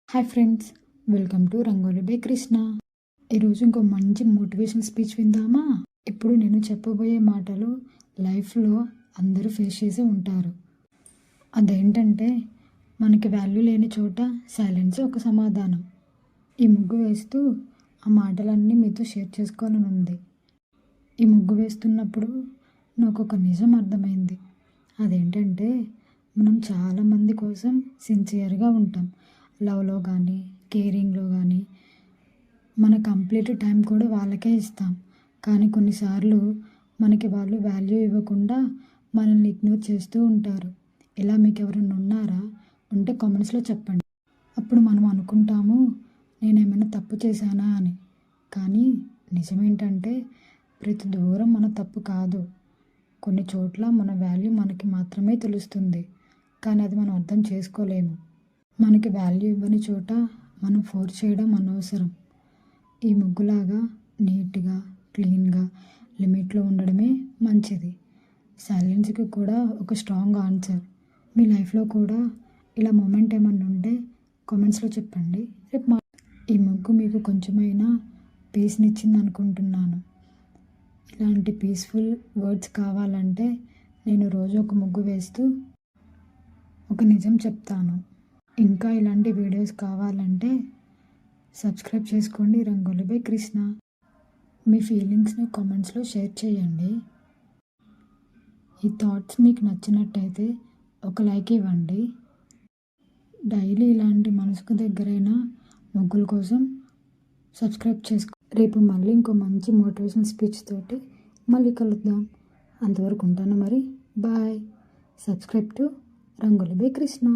Hi friends, welcome to Rangoli by Krishna. ఈరోజు ఇంకో మంచి మోటివేషనల్ స్పీచ్ విందామా? ఇప్పుడు నేను చెప్పబోయే మాటలు లైఫ్లో అందరూ ఫేస్ చేసే ఉంటారు. అదేంటంటే, మనకి వాల్యూ లేని చోట సైలెన్స్ ఒక సమాధానం. ఈ ముగ్గు వేస్తూ ఆ మాటలన్నీ మీతో షేర్ చేసుకోవాలని ఉంది. ఈ ముగ్గు వేస్తున్నప్పుడు నాకు ఒక నిజం అర్థమైంది. అదేంటంటే, మనం చాలామంది కోసం సిన్సియర్గా ఉంటాం. లవ్లో కానీ, కేరింగ్లో కానీ మన కంప్లీట్ టైం కూడా వాళ్ళకే ఇస్తాం. కానీ కొన్నిసార్లు మనకి వాళ్ళు వాల్యూ ఇవ్వకుండా మనల్ని ఇగ్నోర్ చేస్తూ ఉంటారు. ఇలా మీకు ఎవరైనా ఉన్నారా? ఉంటే కామెంట్స్లో చెప్పండి. అప్పుడు మనం అనుకుంటాము, నేనేమైనా తప్పు చేశానా అని. కానీ నిజమేంటంటే, ప్రతి దూరం మన తప్పు కాదు. కొన్ని చోట్ల మన వాల్యూ మనకి మాత్రమే తెలుస్తుంది, కానీ అది మనం అర్థం చేసుకోలేము. మనకి వాల్యూ ఇవ్వని చోట మనం ఫోర్స్ చేయడం అనవసరం. ఈ ముగ్గులాగా నీట్గా, క్లీన్గా, లిమిట్లో ఉండడమే మంచిది. సైలెన్స్కి కూడా ఒక స్ట్రాంగ్ ఆన్సర్. మీ లైఫ్లో కూడా ఇలా మూమెంట్ ఏమన్నా ఉంటే కామెంట్స్లో చెప్పండి. రేపు ఈ ముగ్గు మీకు కొంచెమైనా పీస్నిచ్చింది అనుకుంటున్నాను. ఇలాంటి పీస్ఫుల్ వర్డ్స్ కావాలంటే నేను రోజు ఒక ముగ్గు వేస్తూ ఒక నిజం చెప్తాను. ఇంకా ఇలాంటి వీడియోస్ కావాలంటే సబ్స్క్రైబ్ చేసుకోండి రంగోలి బై కృష్ణ. మీ ఫీలింగ్స్ని కామెంట్స్లో షేర్ చేయండి. ఈ థాట్స్ మీకు నచ్చినట్టయితే ఒక లైక్ ఇవ్వండి. డైలీ ఇలాంటి మనసుకు దగ్గరైన ముగ్గుల కోసం సబ్స్క్రైబ్ చేసుకో. రేపు మళ్ళీ ఇంకో మంచి మోటివేషన్ స్పీచ్ తోటి మళ్ళీ కలుద్దాం. అంతవరకు ఉంటాను మరి. Bye. Subscribe to Rangoli by Krishna.